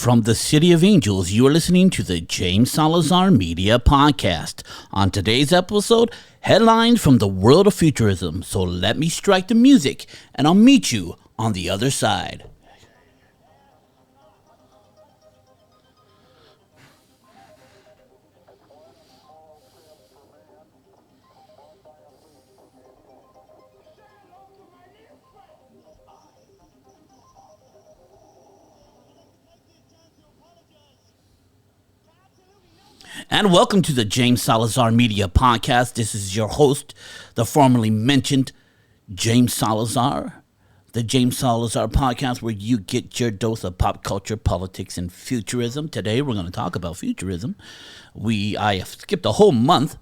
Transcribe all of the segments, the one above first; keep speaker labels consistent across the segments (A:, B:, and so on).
A: From the City of Angels, you are listening to the James Salazar Media Podcast. On today's episode, headlines from the world of futurism. So let me strike the music, and I'll meet you on the other side. And welcome to the James Salazar Media Podcast. This is your host, the formerly mentioned James Salazar. The James Salazar Podcast, where you get your dose of pop culture, politics, and futurism. Today, we're going to talk about futurism. I have skipped a whole month,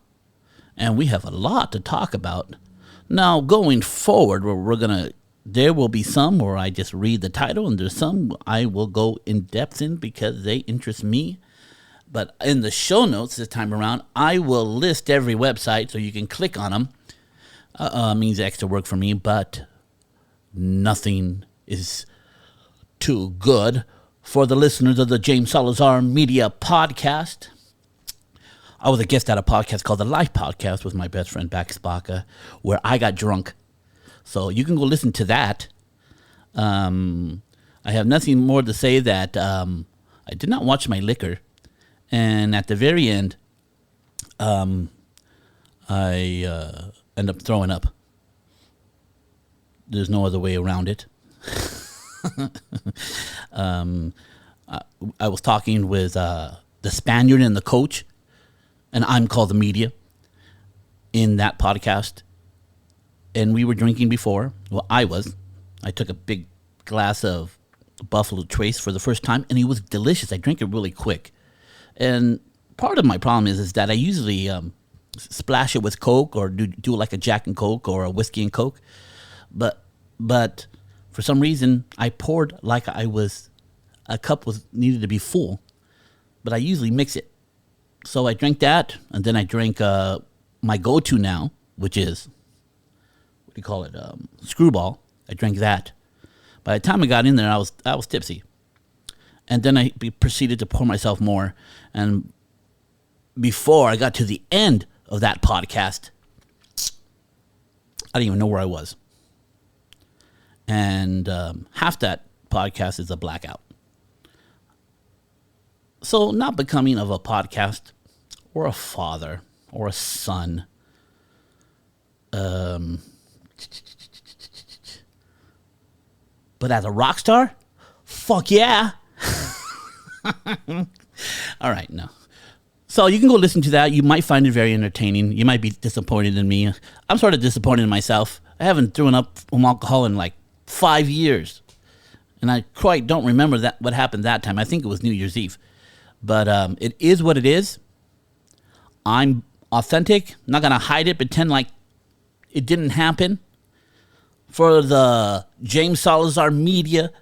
A: and we have a lot to talk about. Now, going forward, there will be some where I just read the title, and there's some I will go in depth in because they interest me. But in the show notes this time around, I will list every website so you can click on them. Means extra work for me, but nothing is too good for the listeners of the James Salazar Media Podcast. I was a guest at a podcast called The Life Podcast with my best friend Bax Baca, where I got drunk. So you can go listen to that. I have nothing more to say that I did not watch my liquor. And at the very end, I end up throwing up. There's no other way around it. I was talking with the Spaniard and the coach, and I'm called the media in that podcast. And we were drinking before. Well, I was. I took a big glass of Buffalo Trace for the first time, and it was delicious. I drank it really quick. And part of my problem is that I usually splash it with Coke or do like a Jack and Coke or a whiskey and Coke. But for some reason, I poured like a cup needed to be full. But I usually mix it. So I drank that, and then I drank my go-to now, which is, what do you call it, Screwball. I drank that. By the time I got in there, I was tipsy. And then I proceeded to pour myself more. And before I got to the end of that podcast, I didn't even know where I was. And half that podcast is a blackout. So not becoming of a podcast or a father or a son. But as a rock star, fuck yeah. All right, no. So you can go listen to that. You might find it very entertaining. You might be disappointed in me. I'm sort of disappointed in myself. I haven't thrown up from alcohol in like 5 years. And I quite don't remember what happened that time. I think it was New Year's Eve. But it is what it is. I'm authentic. I'm not going to hide it, pretend like it didn't happen. For the James Salazar Media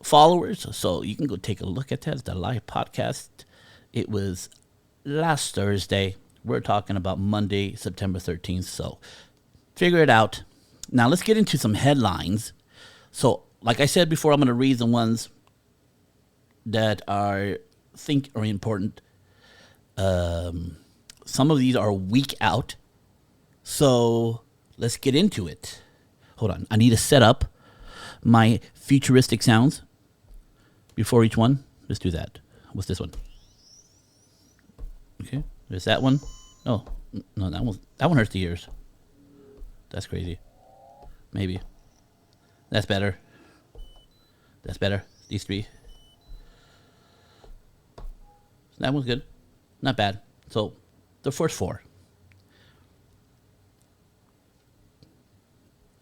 A: followers, so you can go take a look at that. It's the live podcast. It was last Thursday. We're talking about Monday, September 13th, so figure it out. Now let's get into some headlines. So like I said before, I'm going to read the ones that I think are important. Some of these are week out, so let's get into it. Hold on, I need to set up my futuristic sounds before each one. Let's do that. What's this one? Okay, there's that one. Oh, no, that one hurts the ears. That's crazy. Maybe. That's better. That's better. These three. That one's good. Not bad. So, the first four.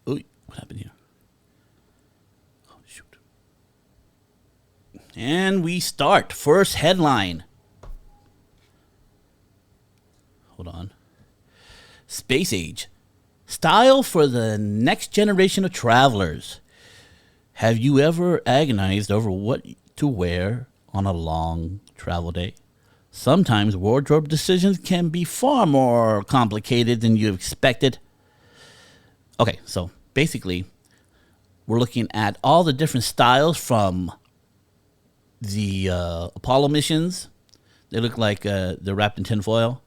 A: Ooh, what happened here? And we start. First headline. Hold on. Space age. Style for the next generation of travelers. Have you ever agonized over what to wear on a long travel day? Sometimes wardrobe decisions can be far more complicated than you expected. Okay, so basically, we're looking at all the different styles from the Apollo missions, they look like they're wrapped in tinfoil.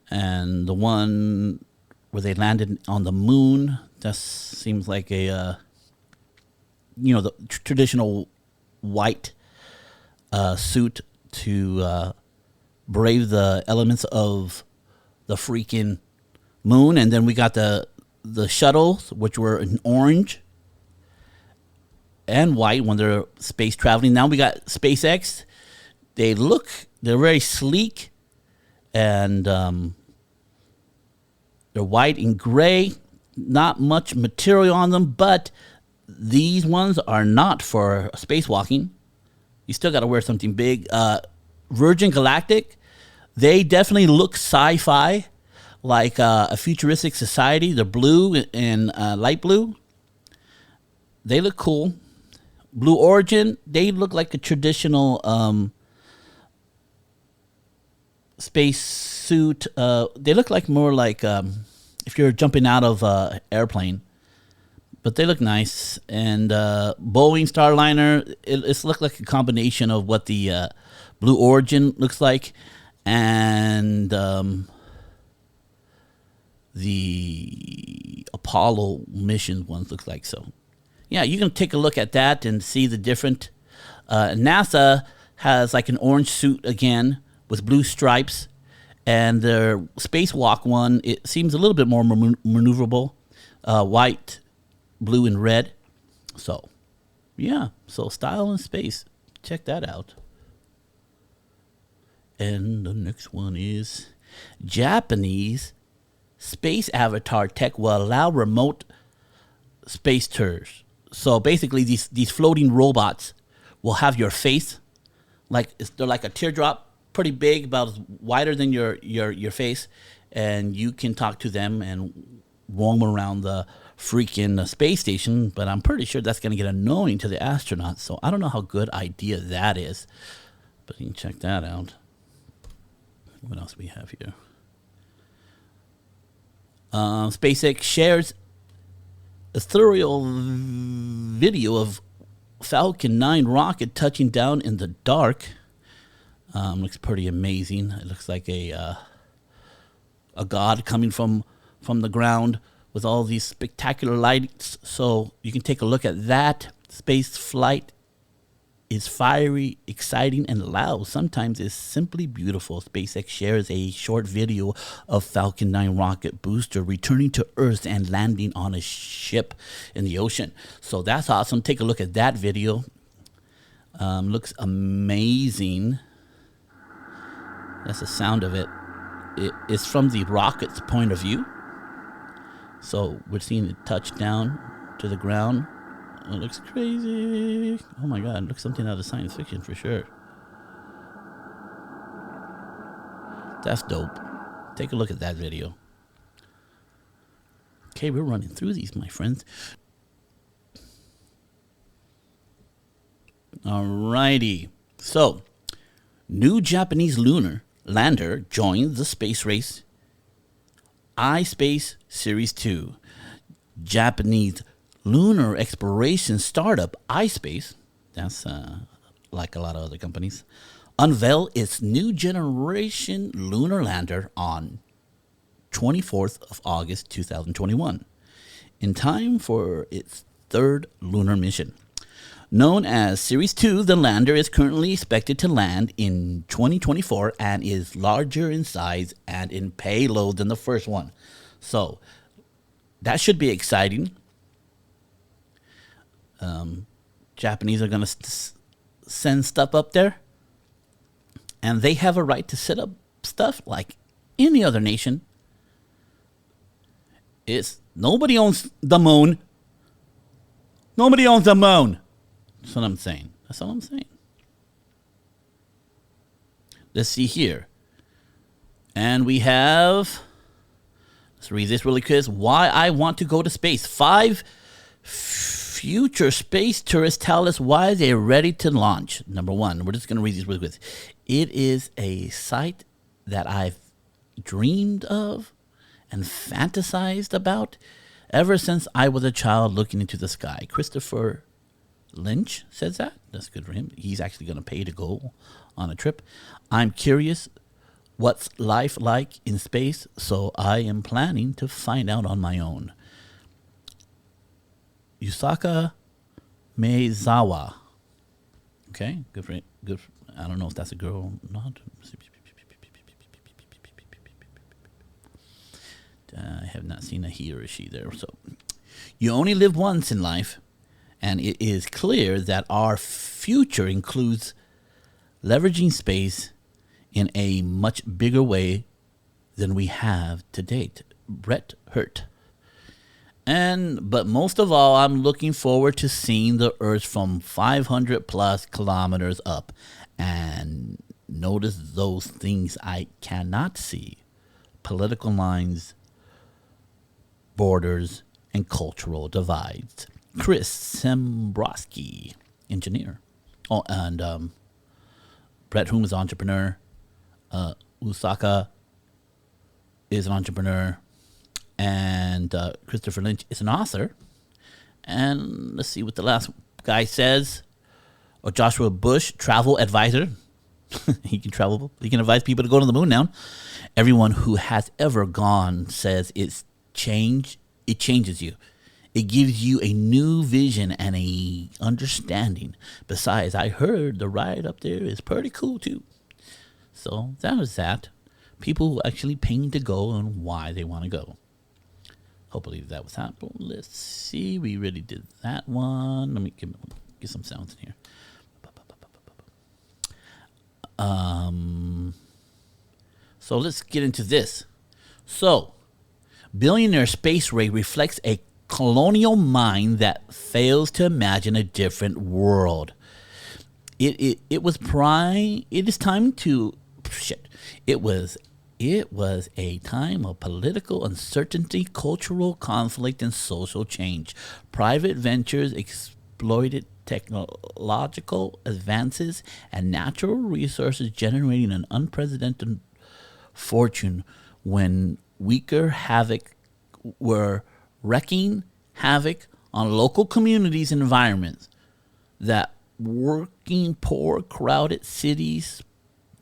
A: And the one where they landed on the moon, that seems like a, the traditional white suit to brave the elements of the freaking moon. And then we got the shuttles, which were in orange and white when they're space traveling. Now we got SpaceX. They're very sleek, and they're white and gray. Not much material on them, but these ones are not for spacewalking. You still got to wear something big. Virgin Galactic, they definitely look sci-fi, like a futuristic society. They're blue and light blue. They look cool. Blue Origin, they look like a traditional space suit. They look like more like if you're jumping out of an airplane. But they look nice. And Boeing Starliner, it's looked like a combination of what the Blue Origin looks like and the Apollo mission ones looks like. So, yeah, you can take a look at that and see the different. NASA has like an orange suit again with blue stripes. And their spacewalk one, it seems a little bit more maneuverable. White, blue, and red. So, yeah. So, style in space. Check that out. And the next one is Japanese space avatar tech will allow remote space tours. So, basically, these floating robots will have your face. They're like a teardrop. Pretty big, about wider than your face, and you can talk to them and roam around the freaking space station. But I'm pretty sure that's going to get annoying to the astronauts. So I don't know how good idea that is, but you can check that out. What else do we have here? SpaceX shares a ethereal video of Falcon 9 rocket touching down in the dark. Looks pretty amazing. It looks like a god coming from the ground with all these spectacular lights. So you can take a look at that. Space flight is fiery, exciting, and loud. Sometimes it's simply beautiful. SpaceX shares a short video of Falcon 9 rocket booster returning to Earth and landing on a ship in the ocean. So that's awesome. Take a look at that video. Looks amazing. That's the sound of it. It's from the rocket's point of view. So we're seeing it touch down to the ground. It looks crazy. Oh my God, it looks something out of science fiction for sure. That's dope. Take a look at that video. Okay, we're running through these, my friends. Alrighty. So, new Japanese lunar lander joins the space race. iSpace Series 2. Japanese lunar exploration startup iSpace, that's like a lot of other companies, unveiled its new generation lunar lander on 24th of August 2021, in time for its third lunar mission. Known as Series 2, the lander is currently expected to land in 2024 and is larger in size and in payload than the first one. So, that should be exciting. Japanese are going to send stuff up there, and they have a right to set up stuff like any other nation. Nobody owns the moon. Nobody owns the moon. That's what I'm saying. That's all I'm saying. Let's see here. And we have, let's read this really quick. Why I want to go to space. 5 future space tourists tell us why they're ready to launch. Number 1, we're just going to read these really quick. It is a sight that I've dreamed of and fantasized about ever since I was a child looking into the sky. Christopher Lynch says that. That's good for him. He's actually going to pay to go on a trip. I'm curious what's life like in space, so I am planning to find out on my own. Yusaka Meizawa. Okay, good for it. I don't know if that's a girl or not. I have not seen a he or a she there. So, you only live once in life, and it is clear that our future includes leveraging space in a much bigger way than we have to date. Brett Hurt. But most of all, I'm looking forward to seeing the Earth from 500 plus kilometers up and notice those things I cannot see. Political lines, borders, and cultural divides. Chris Sembrowski, engineer. Oh, and Brett Hume is an entrepreneur. Usaka is an entrepreneur. And Christopher Lynch is an author. And let's see what the last guy says. Or Joshua Bush, travel advisor. He can travel. He can advise people to go to the moon now. Everyone who has ever gone says it changes you. It gives you a new vision and a understanding. Besides, I heard the ride up there is pretty cool too. So that was that. People who actually paying to go and why they want to go. Hopefully that was that. Let's see. We already did that one. Let me get some sounds in here. So let's get into this. So, billionaire space ray reflects a colonial mind that fails to imagine a different world. It is time to shit. It was a time of political uncertainty, cultural conflict, and social change. Private ventures exploited technological advances and natural resources, generating an unprecedented fortune when were wreaking havoc on local communities and environments. That working poor, crowded cities,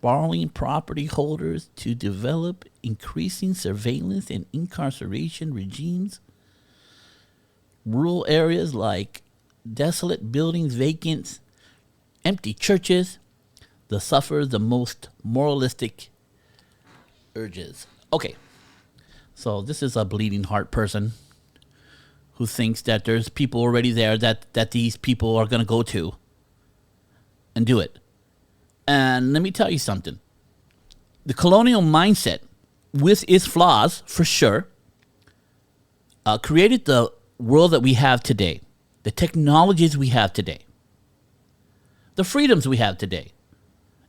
A: borrowing property holders to develop increasing surveillance and incarceration regimes. Rural areas like desolate buildings, vacant, empty churches, suffer the most moralistic urges. Okay, so this is a bleeding heart person who thinks that there's people already there that these people are going to go to and do it. And let me tell you something. The colonial mindset, with its flaws, for sure, created the world that we have today, the technologies we have today, the freedoms we have today,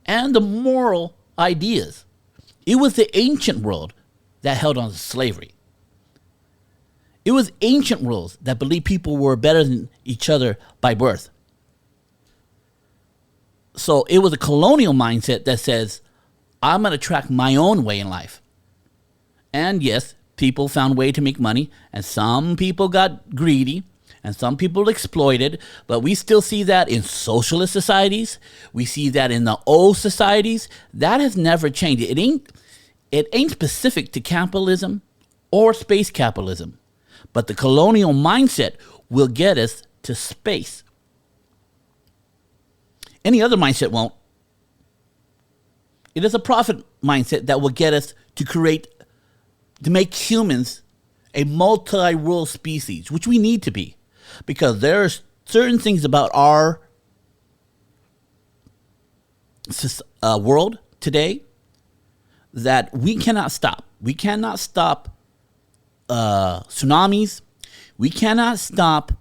A: and the moral ideas. It was the ancient world that held on to slavery. It was ancient worlds that believed people were better than each other by birth. So it was a colonial mindset that says, I'm going to track my own way in life. And yes, people found a way to make money, and some people got greedy, and some people exploited, but we still see that in socialist societies. We see that in the old societies. That has never changed. It ain't specific to capitalism or space capitalism, but the colonial mindset will get us to space. Any other mindset won't. It is a profit mindset that will get us to make humans a multi-world species, which we need to be. Because there are certain things about our world today that we cannot stop. We cannot stop tsunamis. We cannot stop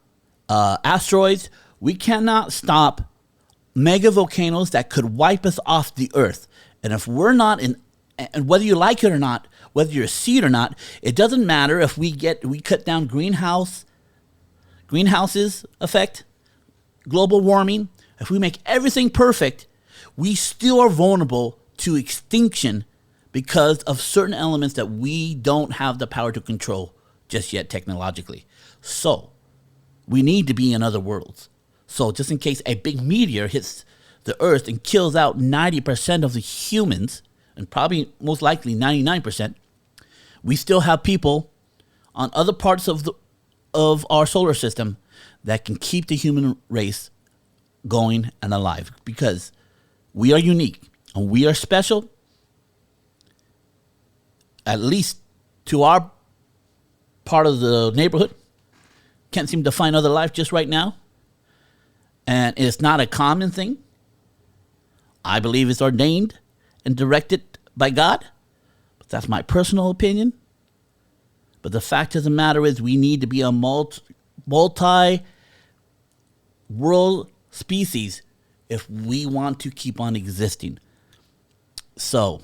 A: asteroids. We cannot stop mega volcanoes that could wipe us off the earth. And if we're not and whether you like it or not, whether you see it or not, it doesn't matter if we cut down greenhouses effect, global warming. If we make everything perfect, we still are vulnerable to extinction because of certain elements that we don't have the power to control just yet technologically. So we need to be in other worlds. So just in case a big meteor hits the Earth and kills out 90% of the humans, and probably most likely 99%, we still have people on other parts of our solar system that can keep the human race going and alive, because we are unique and we are special, at least to our part of the neighborhood. Can't seem to find other life just right now. And it's not a common thing. I believe it's ordained and directed by God. But that's my personal opinion. But the fact of the matter is, we need to be a multi-world species if we want to keep on existing. So,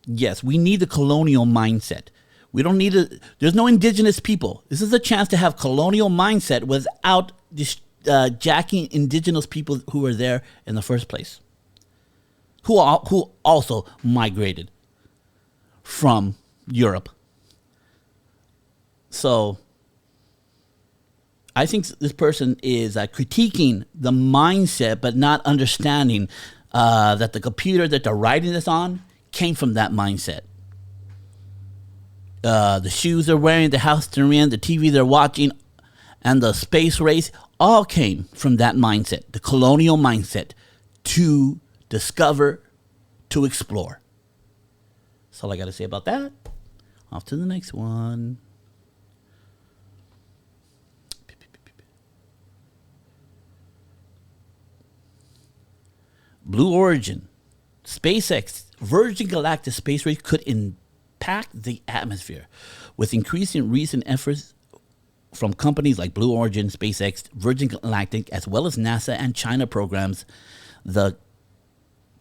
A: yes, we need the colonial mindset. We don't need there's no indigenous people. This is a chance to have colonial mindset without jacking indigenous people who were there in the first place, who also migrated from Europe. So I think this person is critiquing the mindset, but not understanding that the computer that they're writing this on came from that mindset. The shoes they're wearing, the house they're in, the TV they're watching, and the space race all came from that mindset, the colonial mindset, to discover, to explore. That's all I got to say about that. Off to the next one. Blue Origin. SpaceX Virgin Galactic space race could impact the atmosphere. With increasing recent efforts from companies like Blue Origin, SpaceX, Virgin Galactic, as well as NASA and China programs, the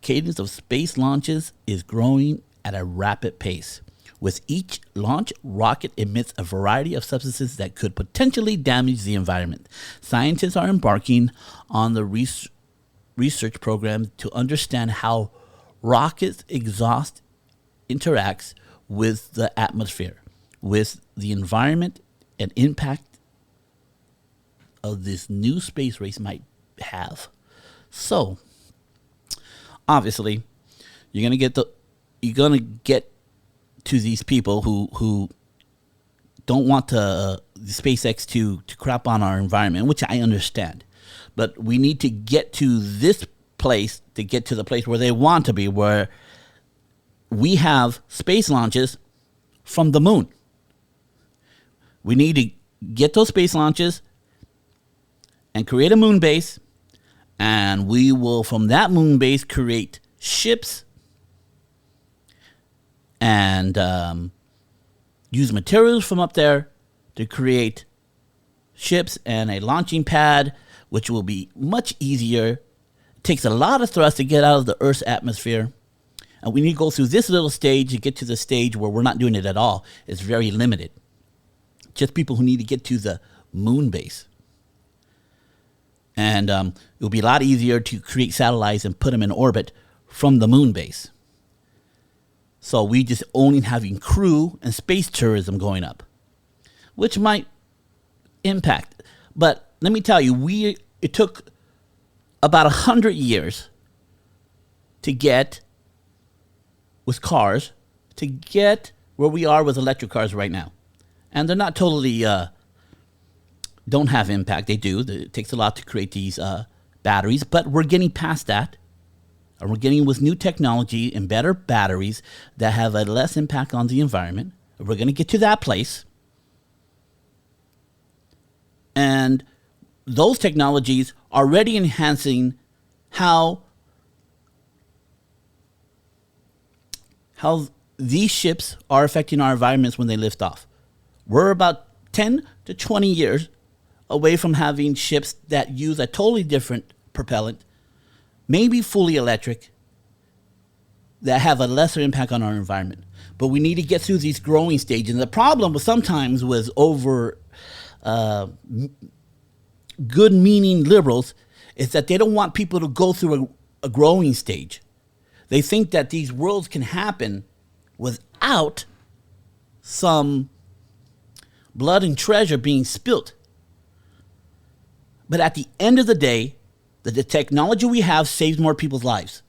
A: cadence of space launches is growing at a rapid pace. With each launch, rocket emits a variety of substances that could potentially damage the environment. Scientists are embarking on the research program to understand how rockets' exhaust interacts with the atmosphere, with the environment, and impact of this new space race might have. So, obviously, you're gonna get to these people who don't want the SpaceX to crap on our environment, which I understand. But we need to get to this place to get to the place where they want to be, where we have space launches from the moon. We need to get those space launches and create a moon base, and we will, from that moon base, create ships and use materials from up there to create ships and a launching pad, which will be much easier. It takes a lot of thrust to get out of the Earth's atmosphere. And we need to go through this little stage to get to the stage where we're not doing it at all. It's very limited. Just people who need to get to the moon base. And it will be a lot easier to create satellites and put them in orbit from the moon base. So we just only having crew and space tourism going up, which might impact. But let me tell you, it took about 100 years to get with cars to get where we are with electric cars right now. And they're not totally don't have impact. They do. It takes a lot to create these batteries, but we're getting past that. And we're getting with new technology and better batteries that have a less impact on the environment. We're going to get to that place. And those technologies are already enhancing how these ships are affecting our environments when they lift off. We're about 10 to 20 years away from having ships that use a totally different propellant, maybe fully electric, that have a lesser impact on our environment. But we need to get through these growing stages. And the problem was sometimes with good-meaning liberals is that they don't want people to go through a growing stage. They think that these worlds can happen without some blood and treasure being spilt. But at the end of the day, the technology we have saves more people's lives.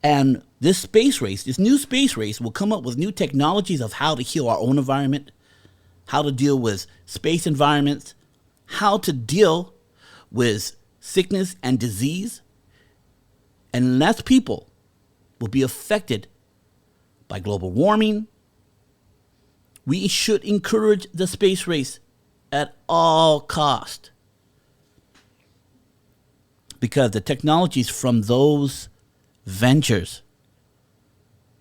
A: And this space race, this new space race, will come up with new technologies of how to heal our own environment, how to deal with space environments, how to deal with sickness and disease. And less people will be affected by global warming. We should encourage the space race at all cost, because the technologies from those ventures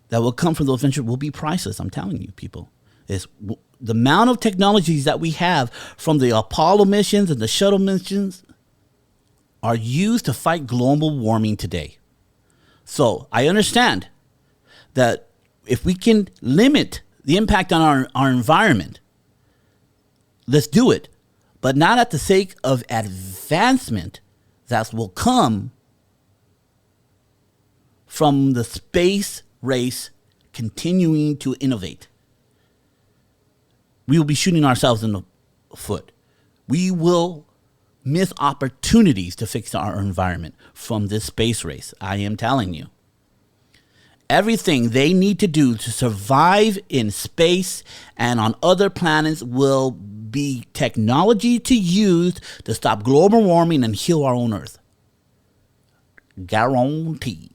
A: that will come from those ventures will be priceless. I'm telling you, people. It's the amount of technologies that we have from the Apollo missions and the shuttle missions are used to fight global warming today. So I understand that if we can limit the impact on our environment, let's do it, but not at the sake of advancement that will come from the space race continuing to innovate. We will be shooting ourselves in the foot. We will miss opportunities to fix our environment from this space race. I am telling you. Everything they need to do to survive in space and on other planets will be technology to use to stop global warming and heal our own Earth. Guarantee.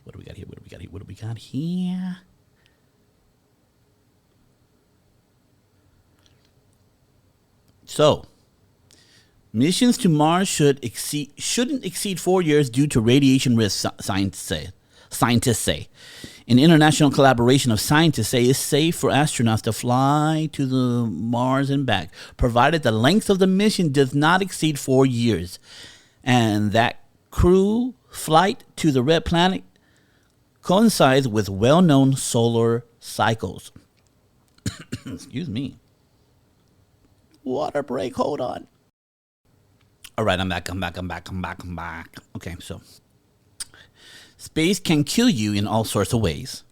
A: What do we got here? What do we got here? So, missions to Mars shouldn't exceed 4 years due to radiation risk, scientists say. An international collaboration of scientists say it's safe for astronauts to fly to the Mars and back, provided the length of the mission does not exceed 4 years, and that crew flight to the red planet coincides with well-known solar cycles. Excuse me. Water break. Hold on. All right, I'm back. Okay, so space can kill you in all sorts of ways.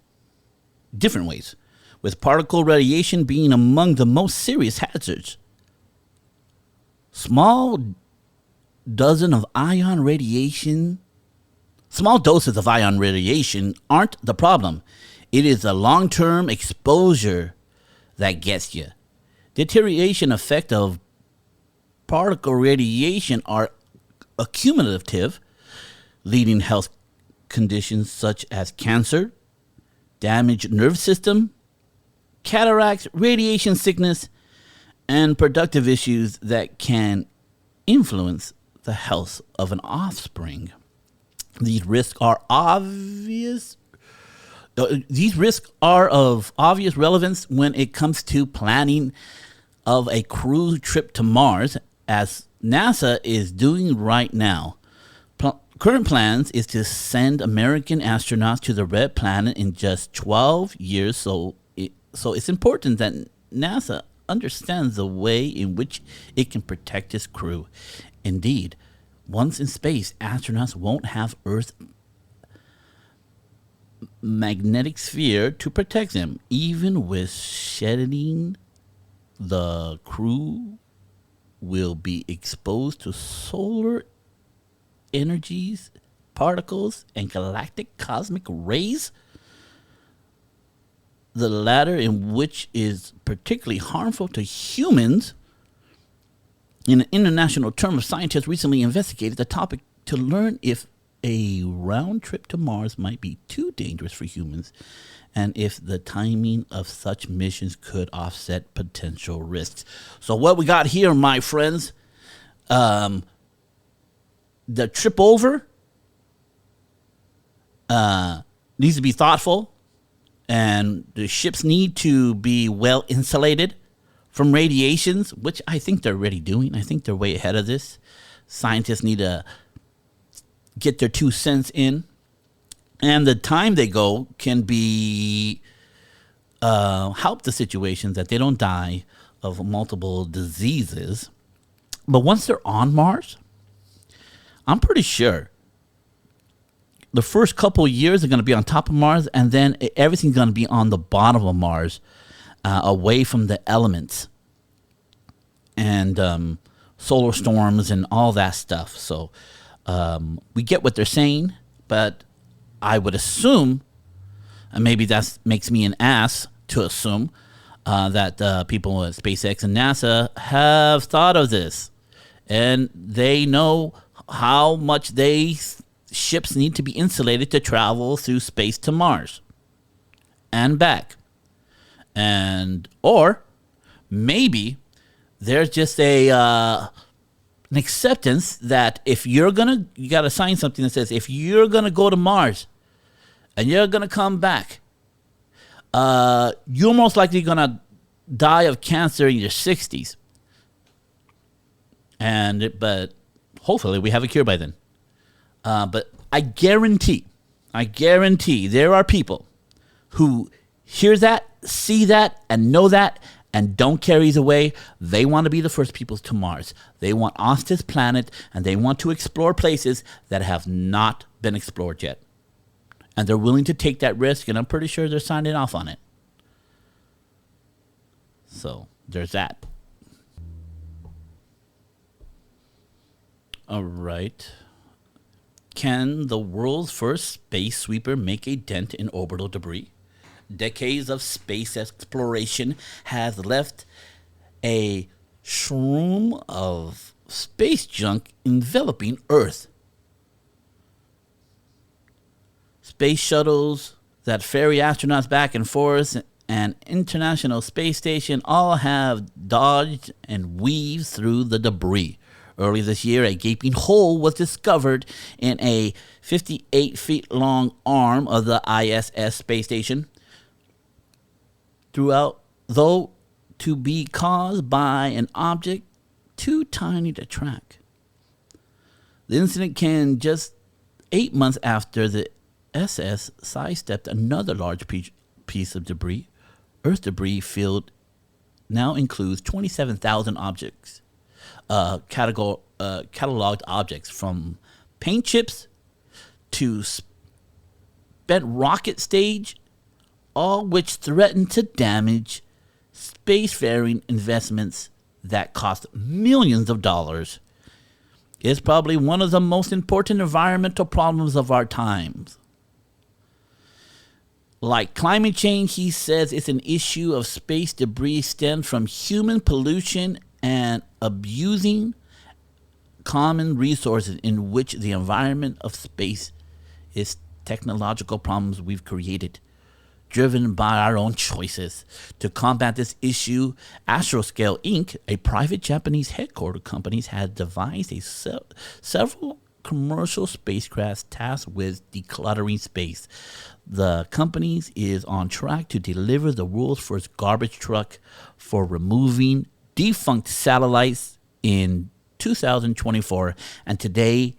A: Different ways. With particle radiation being among the most serious hazards. Small doses of ion radiation aren't the problem. It is the long-term exposure that gets you. Deterioration effect of particle radiation are accumulative, leading health conditions such as cancer, damaged nerve system, cataracts, radiation sickness, and productive issues that can influence the health of an offspring. These risks are obvious. These risks are of obvious relevance when it comes to planning of a crew trip to Mars, as NASA is doing right now. Current plans is to send American astronauts to the red planet in just 12 years. So it's important that NASA understands the way in which it can protect its crew. Indeed, once in space, astronauts won't have Earth's magnetic sphere to protect them. Even with shedding, the crew will be exposed to solar energies, particles, and galactic cosmic rays, the latter in which is particularly harmful to humans. In an international term, scientists recently investigated the topic to learn if a round trip to Mars might be too dangerous for humans, and if the timing of such missions could offset potential risks. So what we got here, my friends, the trip over needs to be thoughtful, and the ships need to be well insulated from radiations, which I think they're already doing. I think they're way ahead of this. Scientists need to get their 2 cents in, and the time they go can be help the situations that they don't die of multiple diseases. But once they're on Mars, I'm pretty sure the first couple of years are going to be on top of Mars, and then everything's going to be on the bottom of Mars. away from the elements and solar storms and all that stuff. So we get what they're saying, but I would assume, and maybe that makes me an ass to assume, that people at SpaceX and NASA have thought of this, and they know how much ships need to be insulated to travel through space to Mars and back. Or maybe there's just an acceptance that if you got to sign something that says if you're gonna go to Mars and you're gonna come back, you're most likely gonna die of cancer in your 60s. But hopefully we have a cure by then. But I guarantee there are people who hear that, see that, and know that, and don't care either way. They want to be the first people to Mars. They want off this planet, and they want to explore places that have not been explored yet. And they're willing to take that risk, and I'm pretty sure they're signing off on it. So there's that. All right. Can the world's first space sweeper make a dent in orbital debris? Decades of space exploration has left a shroom of space junk enveloping Earth. Space shuttles that ferry astronauts back and forth and International Space Station all have dodged and weaved through the debris. Early this year, a gaping hole was discovered in a 58 feet long arm of the ISS space station. Though to be caused by an object too tiny to track. The incident came just 8 months after the SS sidestepped another large piece of debris. Earth debris field now includes 27,000 objects, cataloged objects from paint chips to spent rocket stage, all which threaten to damage spacefaring investments that cost millions of dollars. It's probably one of the most important environmental problems of our times. Like climate change, he says it's an issue of space debris stemmed from human pollution and abusing common resources in which the environment of space is technological problems we've created, driven by our own choices. To combat this issue, Astroscale Inc., a private Japanese headquartered company, has devised several commercial spacecraft tasked with decluttering space. The company is on track to deliver the world's first garbage truck for removing defunct satellites in 2024, and today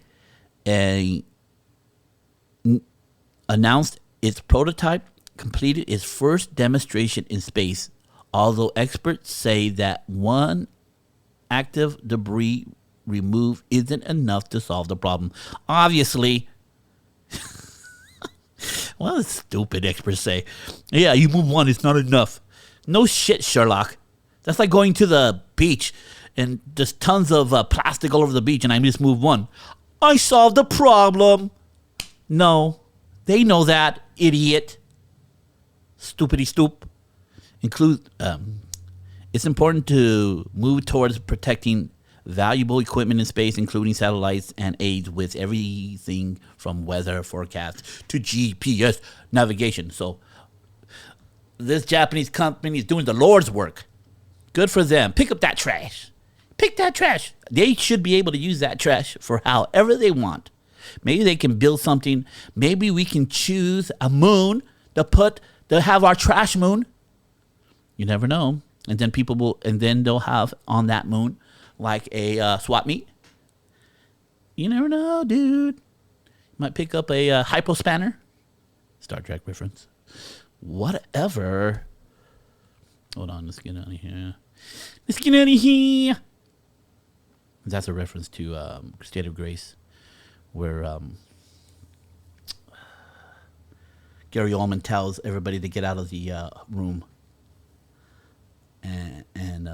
A: announced its prototype completed its first demonstration in space, although experts say that one active debris remove isn't enough to solve the problem. Obviously, well, stupid experts say, yeah, you move one, it's not enough. No shit, Sherlock. That's like going to the beach and there's tons of plastic all over the beach and I just move one. I solved the problem. No, they know that, idiot. Stupidity stoop. It's important to move towards protecting valuable equipment in space, including satellites and aids with everything from weather forecasts to GPS navigation. So this Japanese company is doing the Lord's work. Good for them. Pick up that trash. Pick that trash. They should be able to use that trash for however they want. Maybe they can build something. Maybe we can choose a moon to have our trash moon. You never know. And then they'll have on that moon like a swap meet. You never know, dude. Might pick up a hypo spanner. Star Trek reference. Whatever. Hold on, let's get out of here. That's a reference to State of Grace, where Gary Oldman tells everybody to get out of the room.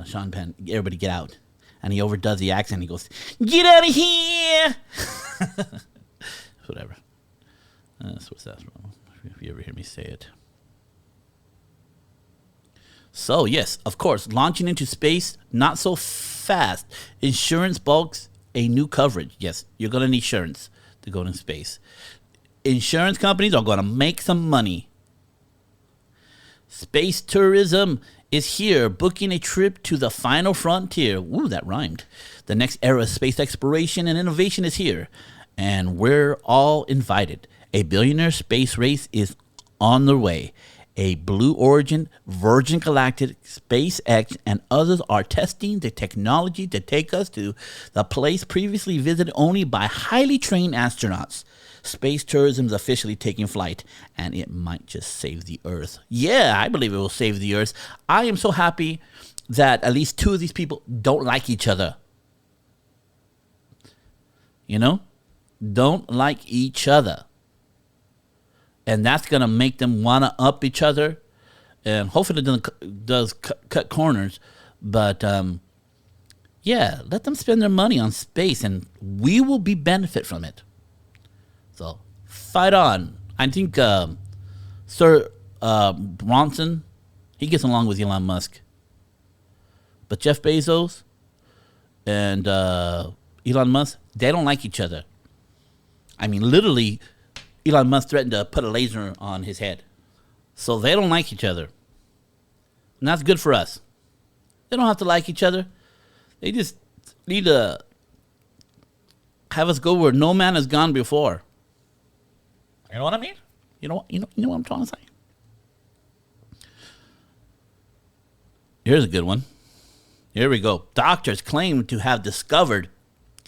A: Sean Penn, everybody get out. And he overdoes the accent. He goes, get out of here. Whatever. That's what's that from, if you ever hear me say it. So, yes, of course, launching into space, not so fast. Insurance bulks a new coverage. Yes, you're going to need insurance to go into space. Insurance companies are going to make some money. Space tourism is here, booking a trip to the final frontier. Ooh, that rhymed. The next era of space exploration and innovation is here, and we're all invited. A billionaire space race is on the way. A Blue Origin, Virgin Galactic, SpaceX, and others are testing the technology to take us to the place previously visited only by highly trained astronauts. Space tourism is officially taking flight, and it might just save the Earth. Yeah, I believe it will save the Earth. I am so happy that at least two of these people don't like each other. You know? Don't like each other. And that's going to make them want to up each other. And hopefully it does cut corners. But, yeah, let them spend their money on space, and we will be benefit from it. So, fight on. I think Sir Bronson, he gets along with Elon Musk. But Jeff Bezos and Elon Musk, they don't like each other. I mean, literally, Elon Musk threatened to put a laser on his head. So they don't like each other. And that's good for us. They don't have to like each other. They just need to have us go where no man has gone before. You know what I mean? You know what I'm trying to say? Here's a good one. Here we go. Doctors claim to have discovered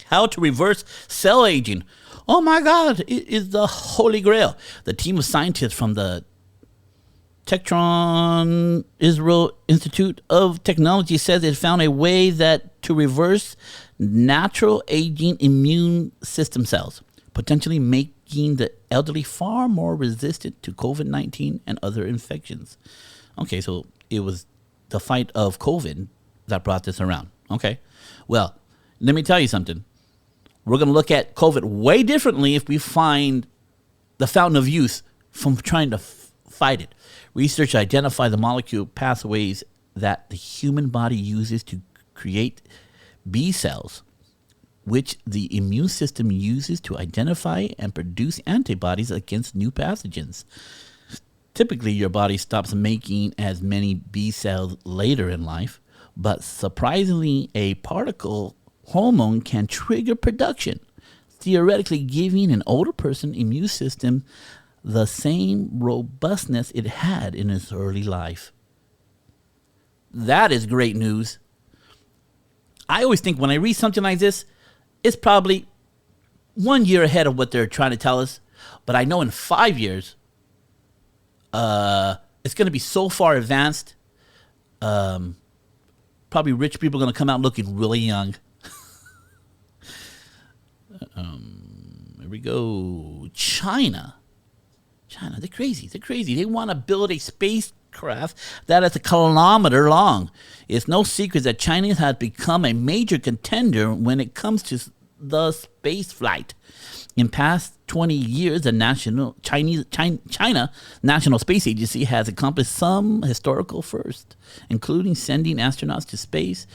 A: how to reverse cell aging. Oh my God, it is the Holy Grail. The team of scientists from the Techtron Israel Institute of Technology says it found a way to reverse natural aging immune system cells, potentially making the elderly far more resistant to COVID-19 and other infections. Okay, so it was the fight of COVID that brought this around. Okay, well, let me tell you something. We're going to look at COVID way differently if we find the fountain of youth from trying to fight it. Research identify the molecule pathways that the human body uses to create B cells, which the immune system uses to identify and produce antibodies against new pathogens. Typically, your body stops making as many B cells later in life, but surprisingly, a particle hormone can trigger production, theoretically giving an older person immune system the same robustness it had in its early life. That is great news. I always think when I read something like this, it's probably 1 year ahead of what they're trying to tell us. But I know in 5 years, it's going to be so far advanced. Probably rich people are going to come out looking really young. Here we go. China, they're crazy. They want to build a spacecraft that is a kilometer long. It's no secret that China has become a major contender when it comes to the space flight. In past 20 years, the China National Space Agency has accomplished some historical firsts, including sending astronauts to space,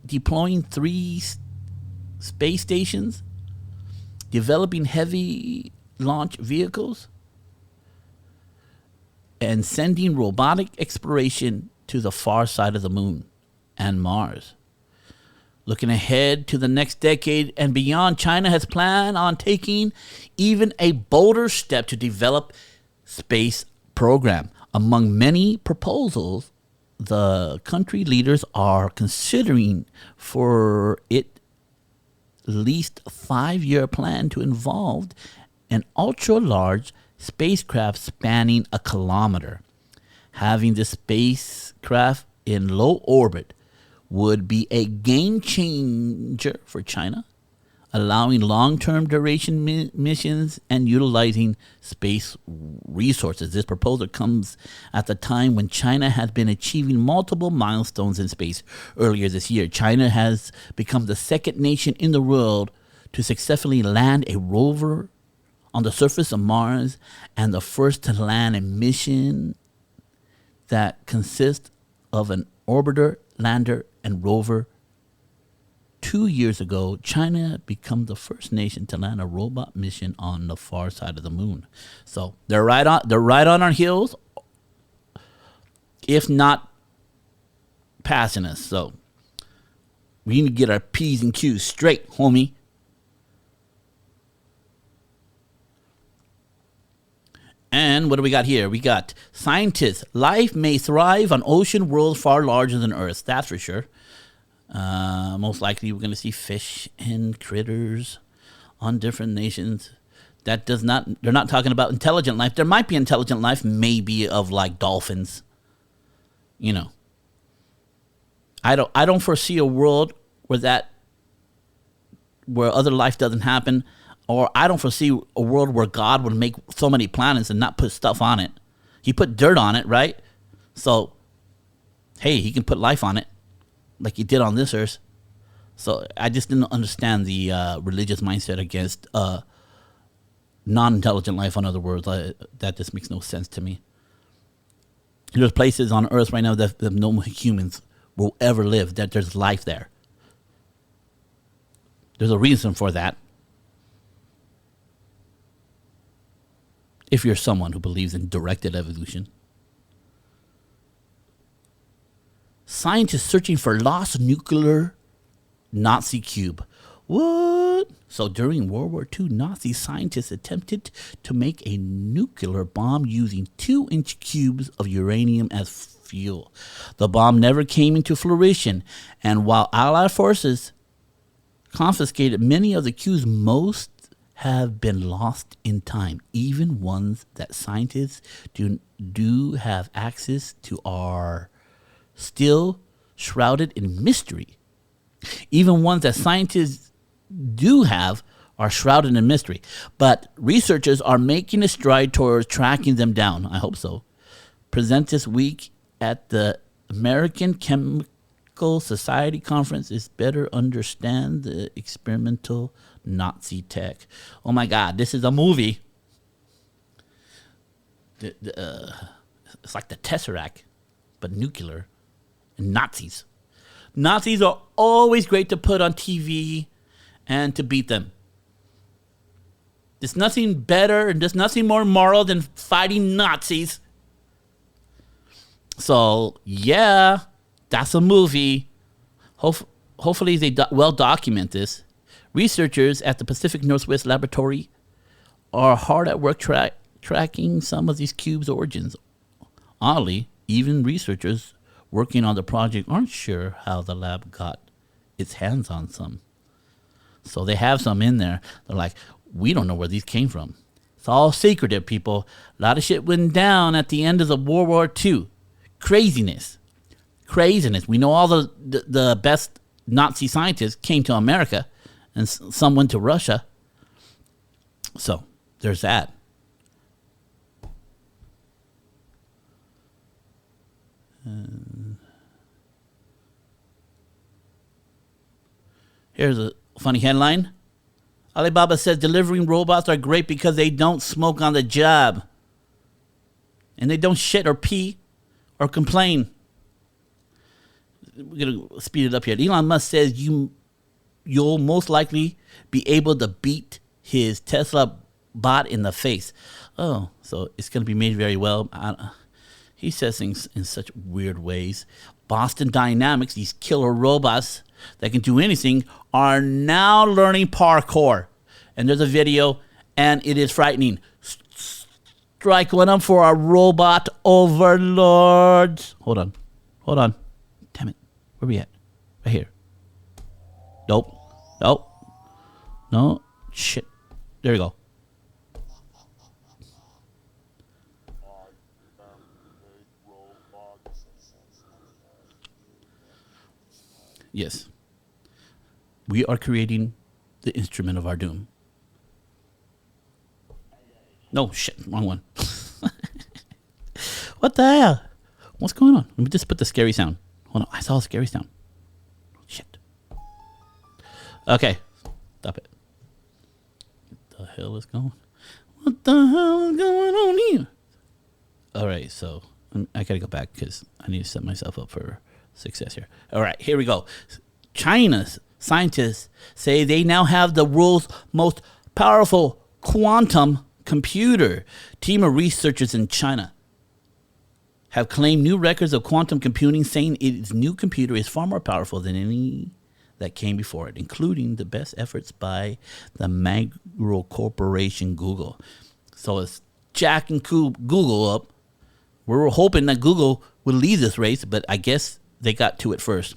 A: deploying 3 space stations, developing heavy launch vehicles, and sending robotic exploration to the far side of the moon and Mars. Looking ahead to the next decade and beyond, China has planned on taking even a bolder step to develop space program. Among many proposals the country leaders are considering for it least 5-year plan to involve an ultra-large spacecraft spanning a kilometer. Having the spacecraft in low orbit would be a game changer for China, allowing long-term duration missions and utilizing space resources. This proposal comes at the time when China has been achieving multiple milestones in space. Earlier this year, China has become the second nation in the world to successfully land a rover on the surface of Mars and the first to land a mission that consists of an orbiter, lander, and rover. 2 years ago, China became the first nation to land a robot mission on the far side of the moon. So they're right on our heels, if not passing us. So we need to get our P's and Q's straight, homie. And what do we got here? We got scientists. Life may thrive on ocean worlds far larger than Earth. That's for sure. Most likely we're going to see fish and critters on different nations. They're not talking about intelligent life. There might be intelligent life, maybe of like dolphins. You know. I don't foresee a world where other life doesn't happen. Or I don't foresee a world where God would make so many planets and not put stuff on it. He put dirt on it, right? So, hey, he can put life on it like he did on this earth. So I just didn't understand the religious mindset against non-intelligent life, in other words. That just makes no sense to me. There's places on Earth right now that no humans will ever live, that there's life there. There's a reason for that. If you're someone who believes in directed evolution. Scientists searching for lost nuclear Nazi cube. What? So during World War II, Nazi scientists attempted to make a nuclear bomb using 2-inch cubes of uranium as fuel. The bomb never came into fruition, and while Allied forces confiscated many of the cubes, most have been lost in time. Even ones that scientists do have access to are still shrouded in mystery. Even ones that scientists do have are shrouded in mystery. But researchers are making a stride towards tracking them down. I hope so. Present this week at the American Chemical Society Conference is better understand the experimental Nazi tech. Oh my God, this is a movie. It's like the Tesseract, but nuclear and Nazis. Nazis are always great to put on TV and to beat them. There's nothing better and there's nothing more moral than fighting Nazis. So, yeah, that's a movie. Hopefully they well document this. Researchers at the Pacific Northwest Laboratory are hard at work tracking some of these cubes' origins. Oddly, even researchers working on the project aren't sure how the lab got its hands on some. So they have some in there. They're like, we don't know where these came from. It's all secretive, people. A lot of shit went down at the end of the World War II. Craziness. We know all the best Nazi scientists came to America. And some went to Russia. So, there's that. Here's a funny headline. Alibaba says delivering robots are great because they don't smoke on the job. And they don't shit or pee or complain. We're going to speed it up here. Elon Musk says you'll most likely be able to beat his Tesla bot in the face. Oh, so it's going to be made very well. He says things in such weird ways. Boston Dynamics, these killer robots that can do anything, are now learning parkour. And there's a video, and it is frightening. Strike one up for our robot overlords. Hold on. Damn it. Where we at? Right here. Nope. No. Shit. There we go. Yes. We are creating the instrument of our doom. No, shit, wrong one. What the hell? What's going on? Let me just put the scary sound. Hold on, I saw a scary sound. Shit. Okay, stop it. What the hell is going? What the hell is going on here? All right, so I gotta go back because I need to set myself up for success here. All right, here we go. China's scientists say they now have the world's most powerful quantum computer. Team of researchers in China have claimed new records of quantum computing, saying its new computer is far more powerful than any that came before it, including the best efforts by the Magro Corporation Google. So it's jacking Google up. We were hoping that Google would lead this race, but I guess they got to it first.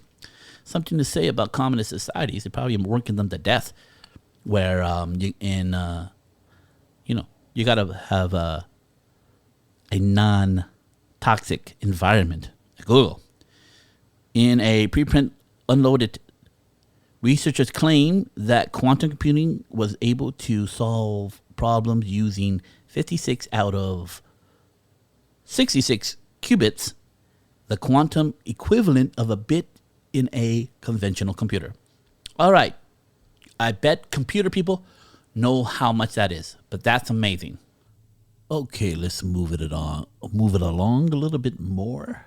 A: Something to say about communist societies. They're probably working them to death, where you got to have a non-toxic environment at Google. In a preprint unloaded, researchers claim that quantum computing was able to solve problems using 56 out of 66 qubits, the quantum equivalent of a bit in a conventional computer. All right. I bet computer people know how much that is, but that's amazing. Okay, let's move it along a little bit more.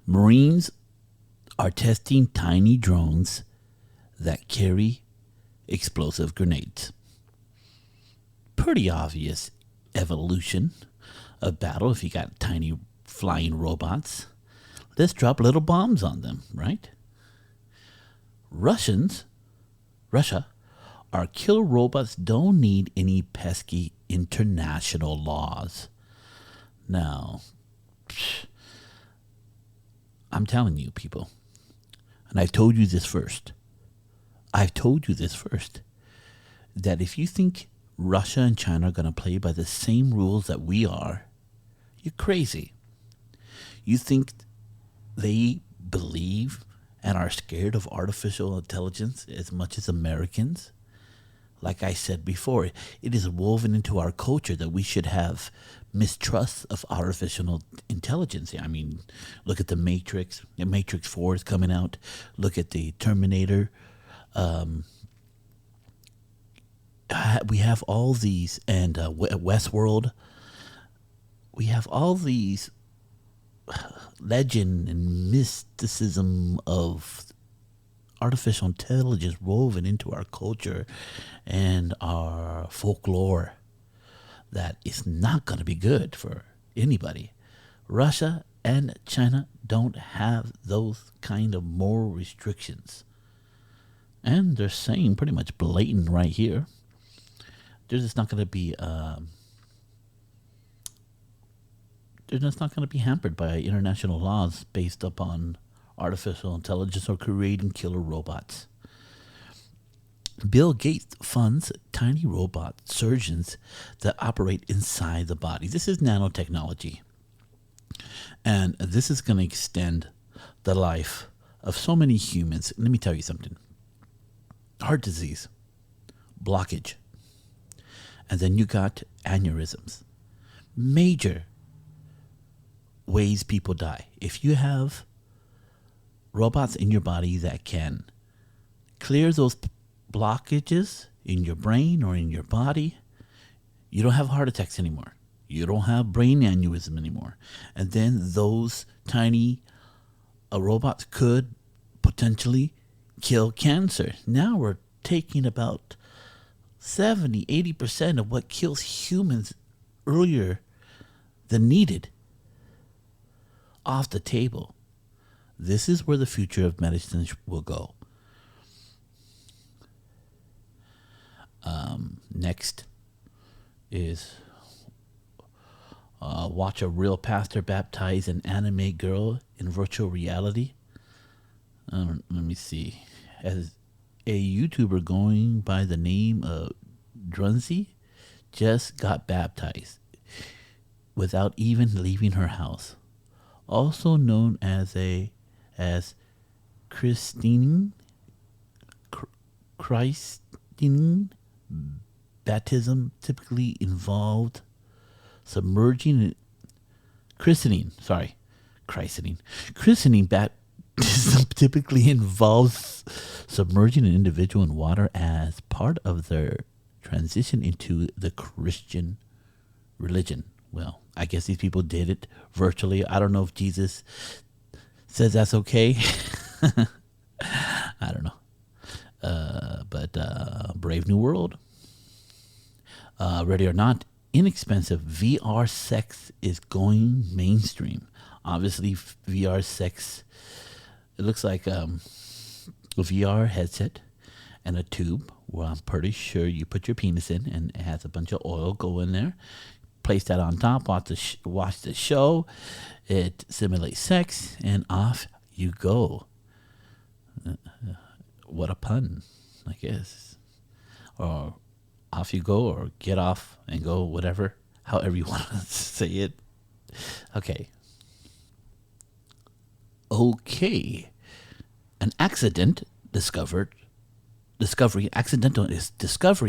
A: Marines are testing tiny drones that carry explosive grenades. Pretty obvious evolution of battle if you got tiny flying robots. Let's drop little bombs on them, right? Russia, our killer robots don't need any pesky international laws. Now, I'm telling you, people, and I've told you this first, that if you think Russia and China are going to play by the same rules that we are, you're crazy. You think they believe and are scared of artificial intelligence as much as Americans? Like I said before, it is woven into our culture that we should have mistrust of artificial intelligence. I mean, look at the Matrix. The Matrix 4 is coming out. Look at the Terminator. We have all these, and Westworld. We have all these legend and mysticism of artificial intelligence woven into our culture and our folklore that is not going to be good for anybody. Russia and China don't have those kind of moral restrictions. And they're saying pretty much blatant right here, there's just not going to be they're just not going to be hampered by international laws based upon artificial intelligence or creating killer robots. Bill Gates funds tiny robot surgeons that operate inside the body. This is nanotechnology. And this is going to extend the life of so many humans. Let me tell you something. Heart disease, blockage, and then you got aneurysms. Major ways people die. If you have robots in your body that can clear those blockages in your brain or in your body, you don't have heart attacks anymore. You don't have brain aneurysm anymore. And then those tiny robots could potentially kill cancer. Now we're taking about 70-80% of what kills humans earlier than needed off the table. This is where the future of medicine will go. Next is watch a real pastor baptize an anime girl in virtual reality. Let me see. As a YouTuber going by the name of Drunzy just got baptized without even leaving her house. Also known as Christine Christening baptism typically involved submerging christening. Sorry, christening. Christening baptism typically involves submerging an individual in water as part of their transition into the Christian religion. Well, I guess these people did it virtually. I don't know if Jesus says that's okay. I don't know. But Brave New World. Ready or not, inexpensive VR sex is going mainstream. Obviously, VR sex, it looks like a VR headset and a tube where I'm pretty sure you put your penis in and it has a bunch of oil go in there. Place that on top, watch the show. It simulates sex, and off you go. What a pun, I guess. Or off you go, or get off and go, whatever, however you want to say it. Okay. An accidental discovery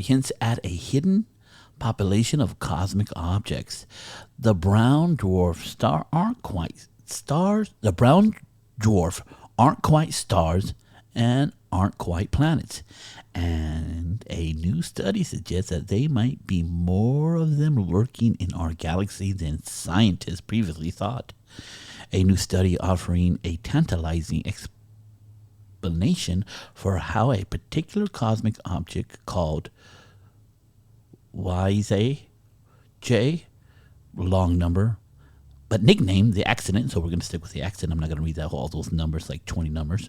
A: hints at a hidden population of cosmic objects. The brown dwarf aren't quite stars and aren't quite planets. And a new study suggests that there might be more of them lurking in our galaxy than scientists previously thought. A new study offering a tantalizing explanation for how a particular cosmic object called YZ, long number, but nicknamed the accident, so we're going to stick with the accident. I'm not going to read all those numbers, like 20 numbers,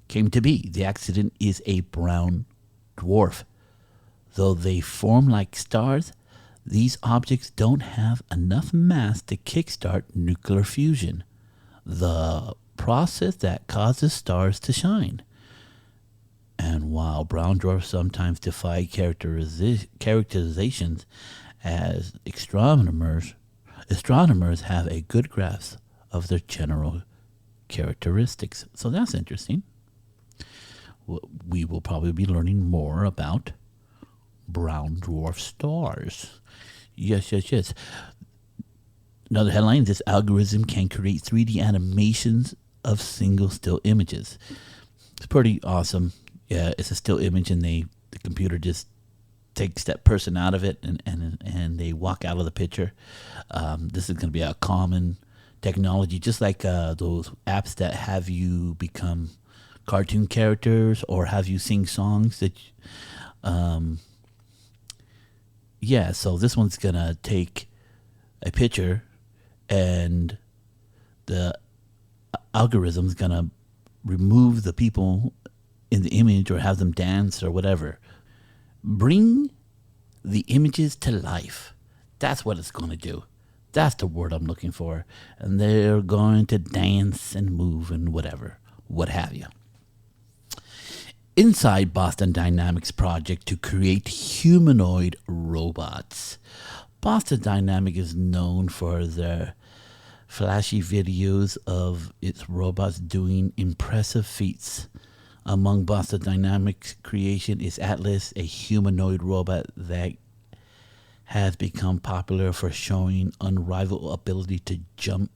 A: came to be. The accident is a brown dwarf. Though they form like stars, these objects don't have enough mass to kickstart nuclear fusion, the process that causes stars to shine. And while brown dwarfs sometimes defy characterizations as astronomers have a good grasp of their general characteristics. So that's interesting. We will probably be learning more about brown dwarf stars. Yes. Another headline, this algorithm can create 3D animations of single still images. It's pretty awesome. Yeah, it's a still image, and the computer just takes that person out of it, and they walk out of the picture. This is going to be a common technology, just like those apps that have you become cartoon characters or have you sing songs that. So this one's going to take a picture, and the algorithm's going to remove the people in the image or have them dance or whatever. Bring the images to life. That's what it's going to do. That's the word I'm looking for. And they're going to dance and move and whatever, what have you. Inside Boston Dynamics project to create humanoid robots. Boston Dynamics is known for their flashy videos of its robots doing impressive feats. Among Boston Dynamics' creation is Atlas, a humanoid robot that has become popular for showing unrivaled ability to jump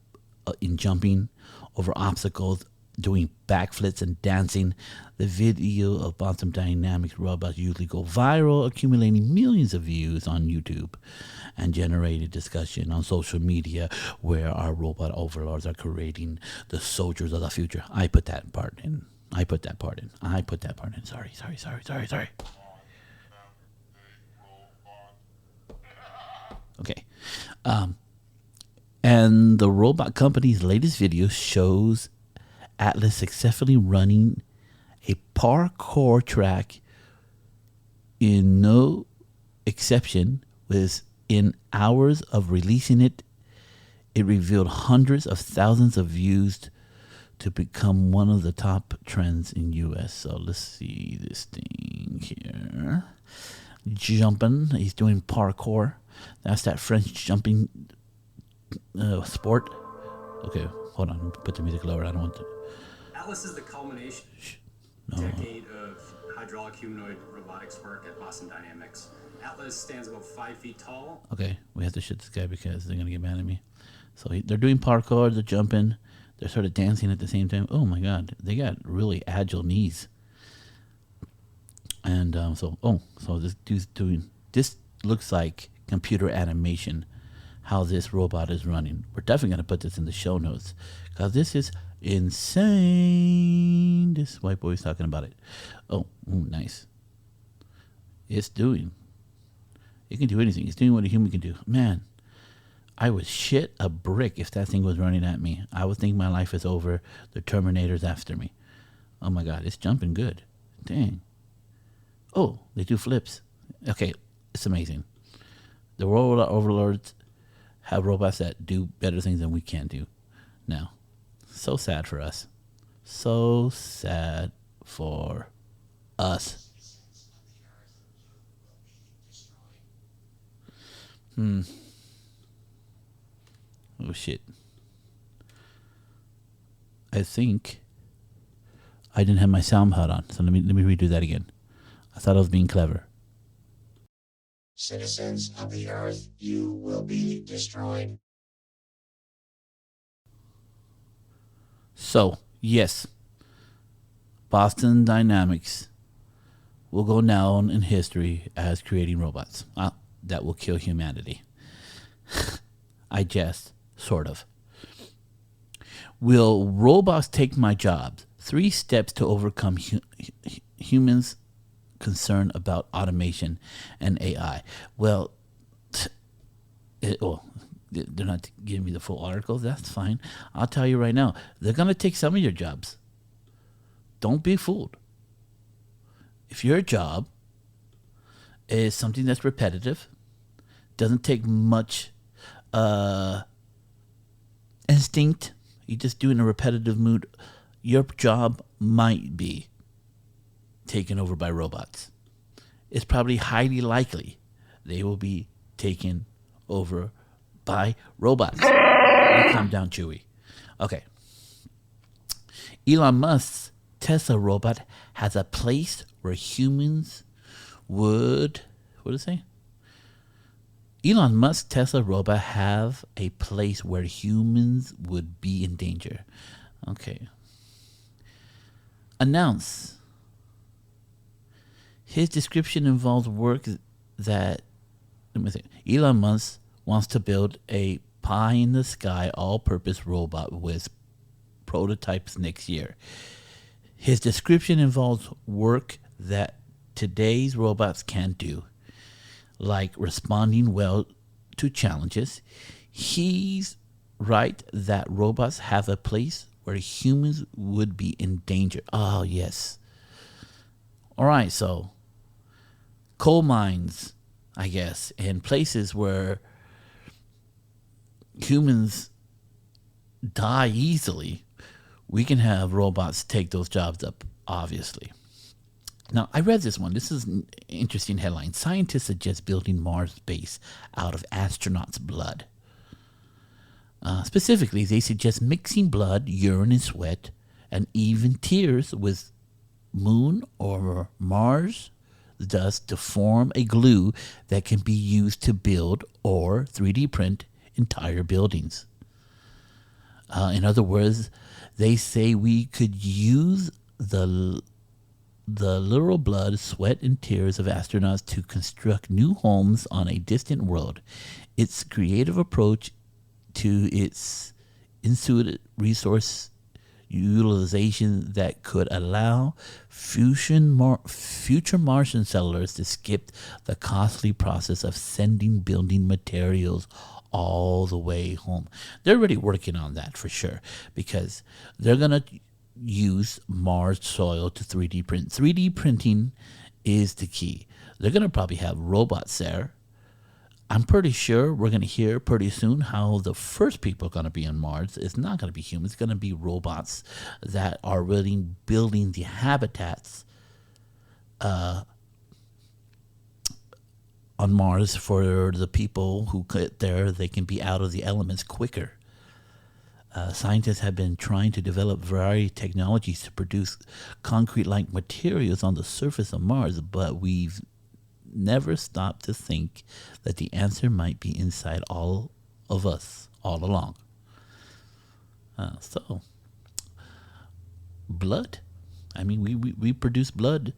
A: in jumping over obstacles, doing backflips and dancing. The video of Boston Dynamics robots usually go viral, accumulating millions of views on YouTube and generating discussion on social media where our robot overlords are creating the soldiers of the future. I put that part in. Sorry. Okay. And the robot company's latest video shows Atlas successfully running a parkour track in no exception. Within hours of releasing it, it revealed hundreds of thousands of views to become one of the top trends in U.S. So let's see this thing here. Jumping. He's doing parkour. That's that French jumping sport. Okay, hold on. Put the music lower. I don't want to.
B: Atlas is the culmination. decade of hydraulic humanoid robotics work at Boston Dynamics. Atlas stands about 5 feet tall.
A: Okay, we have to shoot this guy because they're gonna get mad at me. So they're doing parkour, they're jumping, they're sort of dancing at the same time. Oh my god, they got really agile knees. And so this dude's doing. This looks like computer animation. How this robot is running. We're definitely gonna put this in the show notes because this is insane. This white boy's talking about it. Oh, ooh, nice. It's doing. It can do anything. It's doing what a human can do. Man, I would shit a brick if that thing was running at me. I would think my life is over. The Terminator's after me. Oh my god, it's jumping good. Dang. Oh, they do flips. Okay, it's amazing. The world overlords have robots that do better things than we can do now. So sad for us. So sad for us. Oh shit. I think I didn't have my sound HUD on, so let me redo that again. I thought I was being clever.
C: Citizens of the Earth, you will be destroyed.
A: So, yes, Boston Dynamics will go down in history as creating robots that will kill humanity. I jest, sort of. Will robots take my jobs? 3 steps to overcome humans' concern about automation and AI. Well, they're not giving me the full article. That's fine. I'll tell you right now, they're going to take some of your jobs. Don't be fooled. If your job is something that's repetitive, doesn't take much instinct, you just do it in a repetitive mood, your job might be taken over by robots. It's probably highly likely they will be taken over by robots. Calm down, Chewie. Okay. Elon Musk's Tesla robot has a place where humans would, what did it say? Elon Musk's Tesla robot have a place where humans would be in danger. Okay. Announce. His description involves work that, let me see. Elon Musk wants to build a pie-in-the-sky all-purpose robot with prototypes next year. His description involves work that today's robots can't do, like responding well to challenges. He's right that robots have a place where humans would be in danger. Oh, yes. All right, so coal mines, I guess, and places where humans die easily, we can have robots take those jobs up, obviously. Now, I read this one. This is an interesting headline. Scientists suggest building Mars base out of astronauts' blood. Specifically, they suggest mixing blood, urine, and sweat, and even tears with Moon or Mars dust to form a glue that can be used to build or 3D print entire buildings. In other words, they say we could use the literal blood, sweat, and tears of astronauts to construct new homes on a distant world. Its creative approach to its intuitive resource utilization that could allow future Martian settlers to skip the costly process of sending building materials all the way home. They're already working on that for sure, because they're going to use Mars soil to 3D print. 3D printing is the key. They're going to probably have robots there. I'm pretty sure we're going to hear pretty soon how the first people are going to be on Mars. It's not going to be humans. It's going to be robots that are really building the habitats on Mars for the people who get there. They can be out of the elements quicker. Scientists have been trying to develop variety of technologies to produce concrete-like materials on the surface of Mars, but we've never stopped to think that the answer might be inside all of us all along. So, blood. I mean, we produce blood.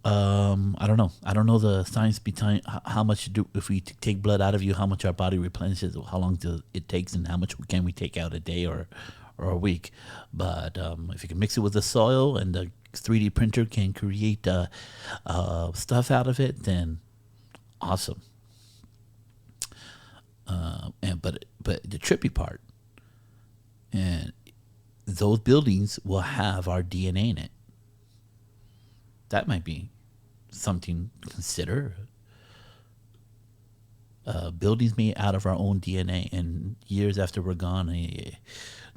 A: I don't know. I don't know the science behind how much if we take blood out of you, how much our body replenishes, how long it takes, and how much can we take out a day or a week. But if you can mix it with the soil and the 3D printer can create stuff out of it, then awesome. But the trippy part, and those buildings will have our DNA in it. That might be something to consider. Buildings made out of our own DNA, and years after we're gone, a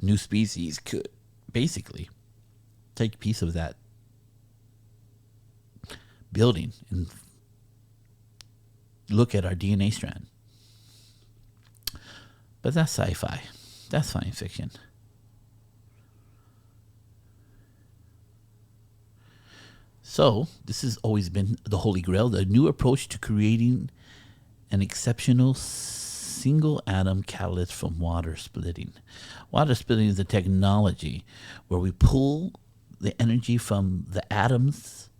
A: new species could basically take a piece of that building and look at our DNA strand. But that's sci-fi. That's science fiction. So, this has always been the Holy Grail, the new approach to creating an exceptional single atom catalyst from water splitting. Water splitting is a technology where we pull the energy from the atoms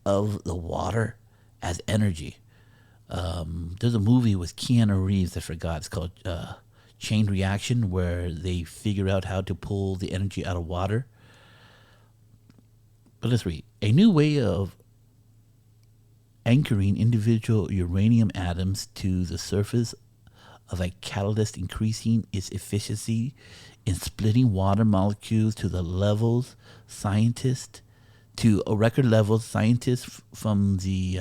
A: of the water as energy. There's a movie with Keanu Reeves, I forgot, it's called Chain Reaction, where they figure out how to pull the energy out of water. But let's read. A new way of anchoring individual uranium atoms to the surface of a catalyst, increasing its efficiency in splitting water molecules to record levels. Scientists from the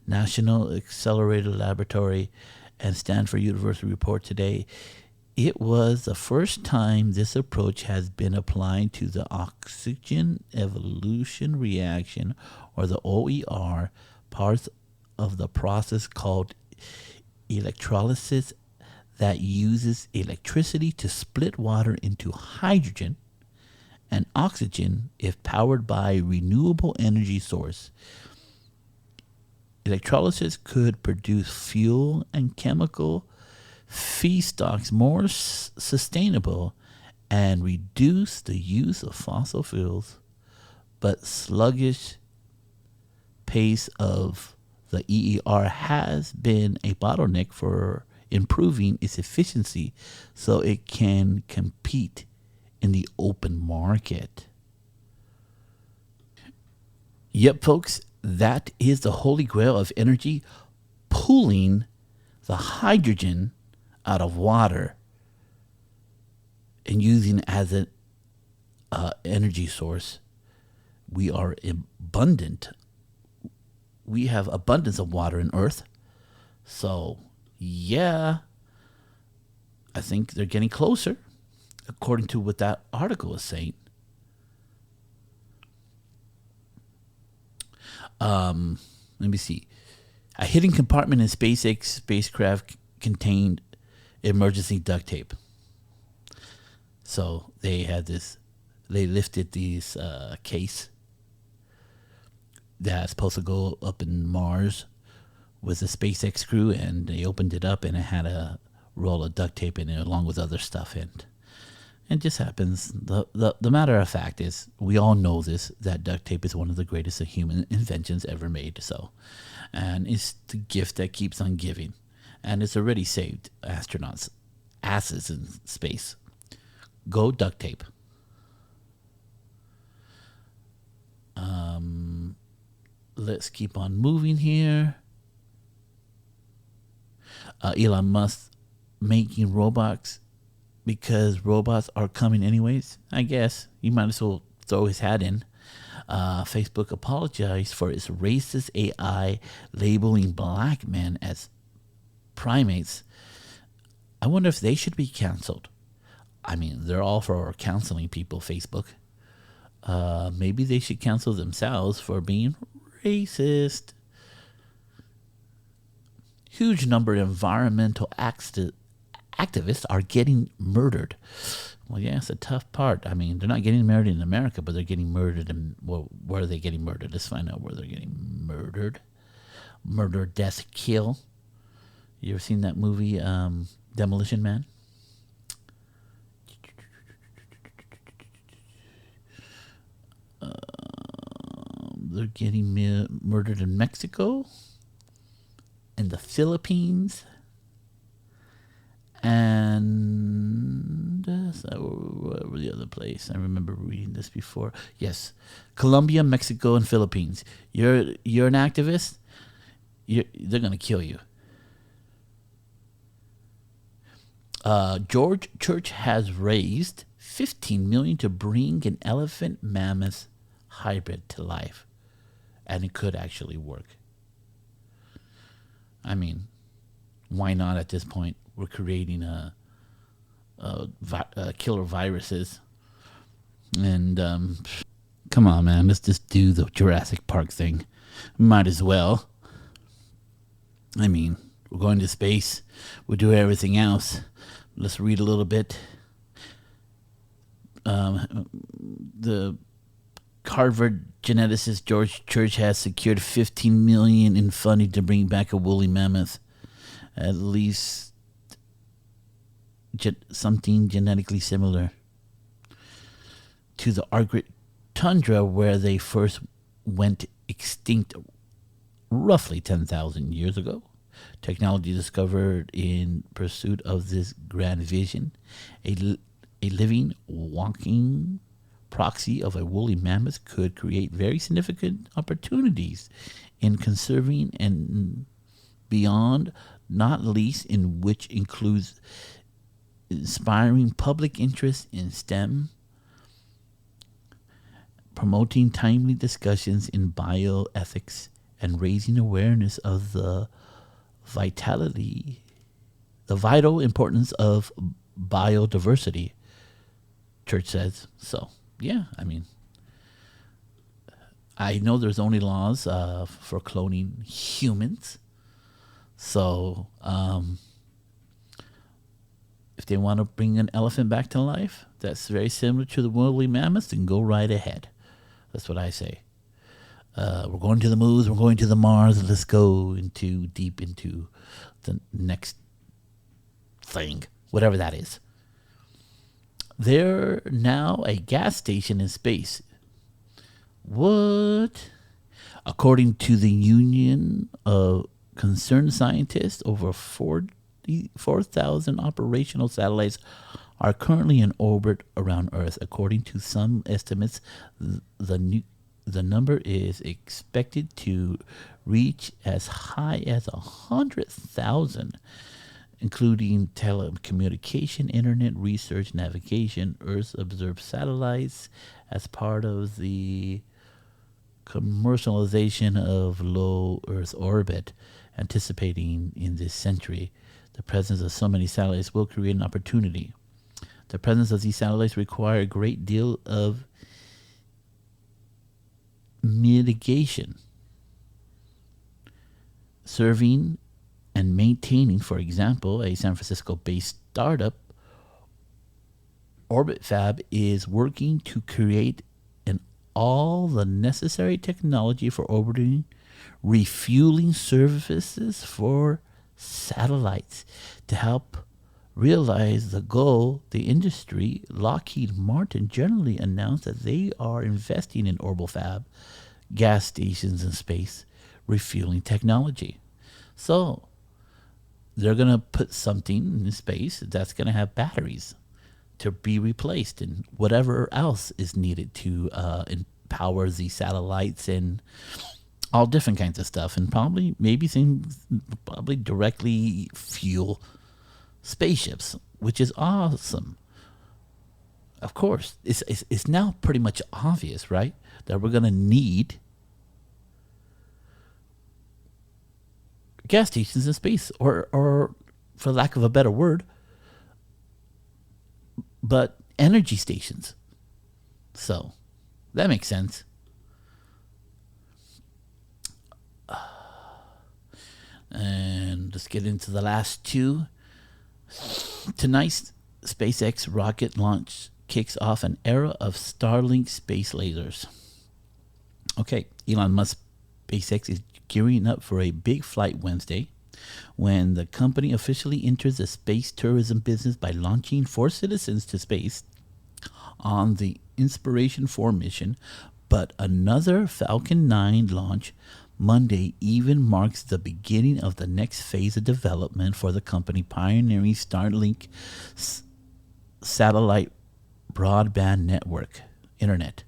A: National Accelerator Laboratory and Stanford University report today. It was the first time this approach has been applied to the oxygen evolution reaction, or the OER, parts of the process called electrolysis that uses electricity to split water into hydrogen and oxygen if powered by a renewable energy source. Electrolysis could produce fuel and chemical feedstocks more sustainable and reduce the use of fossil fuels, but sluggish pace of the EER has been a bottleneck for improving its efficiency so it can compete in the open market. Yep, folks, that is the holy grail of energy, pulling the hydrogen out of water and using it as an energy source. We are abundant. We have abundance of water in Earth. So, yeah, I think they're getting closer, according to what that article is saying. Let me see. A hidden compartment in SpaceX spacecraft contained emergency duct tape. So they lifted this case that's supposed to go up in Mars with the SpaceX crew, and they opened it up and it had a roll of duct tape in it along with other stuff in it. And just happens, the matter of fact is, we all know this, that duct tape is one of the greatest of human inventions ever made. So, and it's the gift that keeps on giving. And it's already saved astronauts' asses in space. Go duct tape. Let's keep on moving here. Elon Musk making robots because robots are coming anyways. I guess he might as well throw his hat in. Facebook apologized for its racist AI labeling black men as primates. I wonder if they should be canceled. I mean, they're all for canceling people, Facebook. Maybe they should cancel themselves for being racist. Huge number of environmental activists are getting murdered. Well, yeah, it's a tough part. I mean, they're not getting murdered in America, but they're getting murdered. Well, where are they getting murdered? Let's find out where they're getting murdered. Murder, death, kill. You ever seen that movie, Demolition Man? They're getting murdered in Mexico, in the Philippines, and what was the other place? I remember reading this before. Yes, Colombia, Mexico, and Philippines. You're an activist. They're gonna kill you. George Church has raised $15 million to bring an Elephant-Mammoth hybrid to life, and it could actually work. I mean, why not at this point? We're creating killer viruses, and come on, man, let's just do the Jurassic Park thing. Might as well. I mean, we're going to space. We'll do everything else. Let's read a little bit. The Harvard geneticist George Church has secured $15 million in funding to bring back a woolly mammoth, at least something genetically similar to the Arctic tundra, where they first went extinct roughly 10,000 years ago. Technology discovered in pursuit of this grand vision, a living, walking proxy of a woolly mammoth could create very significant opportunities in conserving and beyond, not least in which includes inspiring public interest in STEM, promoting timely discussions in bioethics, and raising awareness of the vital importance of biodiversity, Church says. So, yeah, I mean, I know there's only laws for cloning humans. So, if they want to bring an elephant back to life, that's very similar to the woolly mammoth, then go right ahead. That's what I say. We're going to the moon, we're going to the Mars. Let's go deep into the next thing, whatever that is. They're now a gas station in space. What? According to the Union of Concerned Scientists, over 4,000 operational satellites are currently in orbit around Earth. According to some estimates, the number is expected to reach as high as 100,000, including telecommunication, internet, research, navigation, Earth-observed satellites, as part of the commercialization of low Earth orbit. Anticipating in this century, the presence of so many satellites will create an opportunity. The presence of these satellites require a great deal of mitigation, serving and maintaining. For example, a San Francisco-based startup, OrbitFab, is working to create all the necessary technology for orbiting refueling services for satellites. To help realize the goal, the industry, Lockheed Martin, generally announced that they are investing in OrbitFab gas stations in space refueling technology. So they're going to put something in space that's going to have batteries to be replaced and whatever else is needed to empower the satellites and all different kinds of stuff, and probably directly fuel spaceships, which is awesome. Of course, it's now pretty much obvious, right, that we're going to need gas stations in space, or for lack of a better word, but energy stations. So that makes sense. And let's get into the last two. Tonight's SpaceX rocket launch kicks off an era of Starlink space lasers. Okay, Elon Musk SpaceX is gearing up for a big flight Wednesday when the company officially enters the space tourism business by launching 4 citizens to space on the Inspiration 4 mission. But another Falcon 9 launch Monday even marks the beginning of the next phase of development for the company pioneering Starlink satellite broadband network, internet.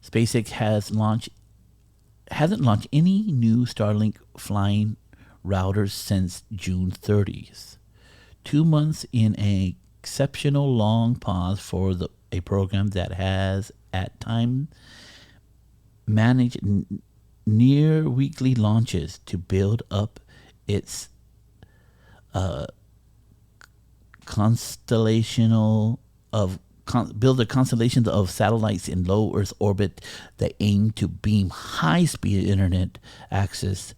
A: SpaceX hasn't launched any new Starlink flying routers since June 30th. 2 months in an exceptional long pause for a program that has at times managed near weekly launches to build up its constellation of satellites in low Earth orbit that aim to beam high-speed internet access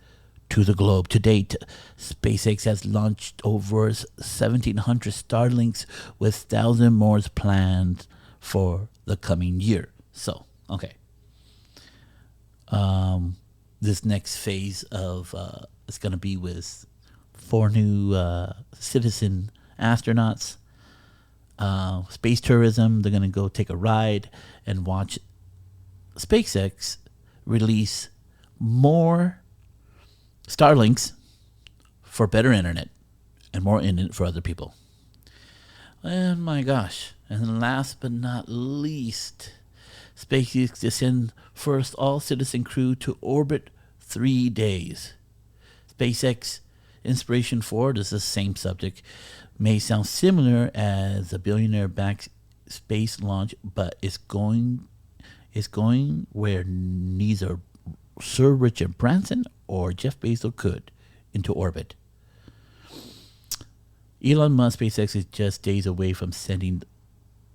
A: to the globe. To date, SpaceX has launched over 1,700 Starlinks, with 1,000 more planned for the coming year. So, okay. This next phase of it's going to be with 4 new citizen astronauts. Space tourism. They're going to go take a ride and watch SpaceX release more Starlinks for better internet and more internet for other people. And my gosh. And last but not least, SpaceX to send first all-citizen crew to orbit 3 days. SpaceX Inspiration 4, this is the same subject, may sound similar as a billionaire-backed space launch, but it's going where neither Sir Richard Branson or Jeff Bezos could, into orbit. Elon Musk SpaceX is just days away from sending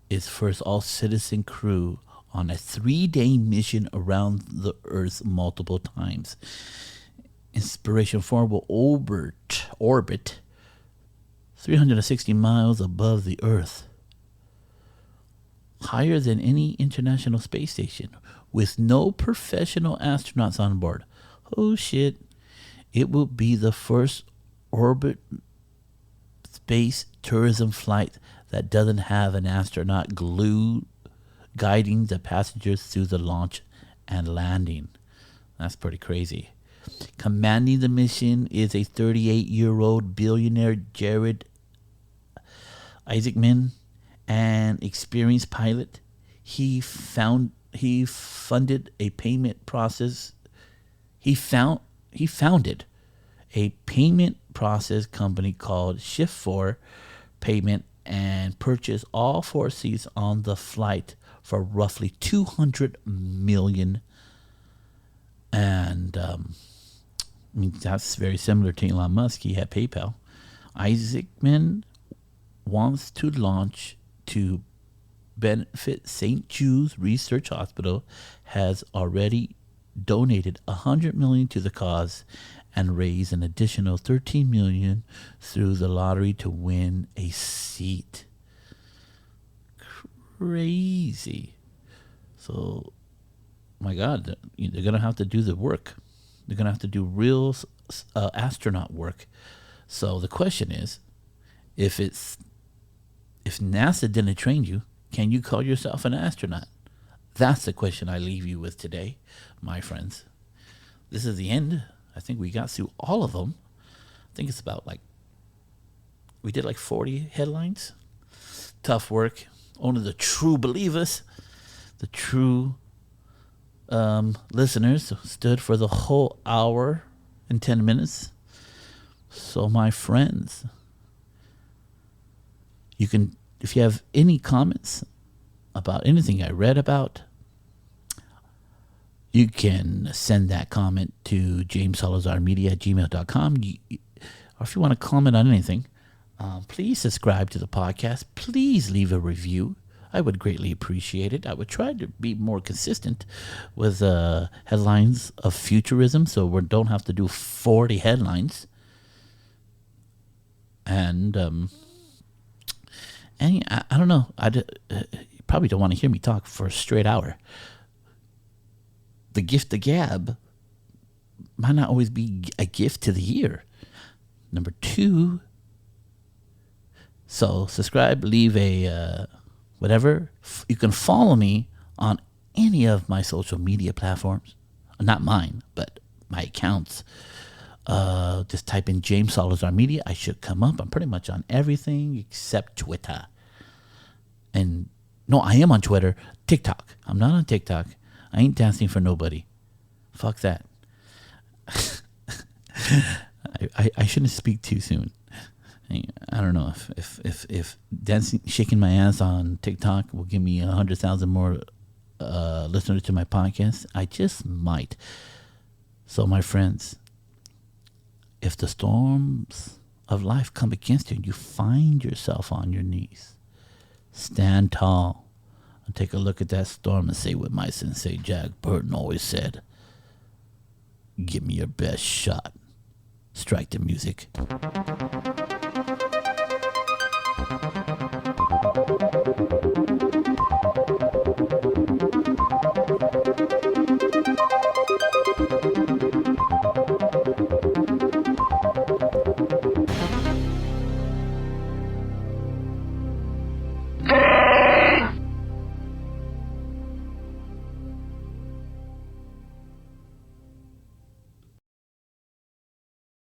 A: its first all-citizen crew on a 3-day mission around the Earth multiple times. Inspiration 4 will orbit 360 miles above the Earth, higher than any international space station, with no professional astronauts on board. Oh shit. It will be the first orbit space tourism flight that doesn't have an astronaut guiding the passengers through the launch and landing. That's pretty crazy. Commanding the mission is a 38-year-old billionaire Jared Isaacman, an experienced pilot. He founded a payment process. He founded a payment process company called Shift4 Payment and purchased all 4 seats on the flight for roughly $200 million. And I mean, that's very similar to Elon Musk. He had PayPal. Isaacman wants to launch to benefit St. Jude's Research Hospital, has already donated $100 million to the cause and raised an additional $13 million through the lottery to win a seat. Crazy. So, my God, they're going to have to do the work. They're going to have to do real astronaut work. So the question is, if NASA didn't train you, can you call yourself an astronaut? That's the question I leave you with today, my friends. This is the end. I think we got through all of them. I think it's about we did 40 headlines. Tough work. Only the true believers, the true listeners stood for the whole hour and 10 minutes. So my friends, you can, if you have any comments about anything I read about, you can send that comment to jamessalazarmedia@gmail.com. Or if you want to comment on anything, please subscribe to the podcast. Please leave a review. I would greatly appreciate it. I would try to be more consistent with headlines of futurism, so we don't have to do 40 headlines. And I don't know. You probably don't want to hear me talk for a straight hour. The gift of gab might not always be a gift to the year. Number 2, so subscribe, leave a whatever. You can follow me on any of my social media platforms. Not mine, but my accounts. Just type in James Salazar Media. I should come up. I'm pretty much on everything except Twitter. And no, I am on Twitter. TikTok. I'm not on TikTok. I ain't dancing for nobody. Fuck that. I shouldn't speak too soon. I don't know if dancing, shaking my ass on TikTok will give me 100,000 more listeners to my podcast. I just might. So, my friends, if the storms of life come against you and you find yourself on your knees, stand tall and take a look at that storm and say what my sensei Jack Burton always said: give me your best shot. Strike the music.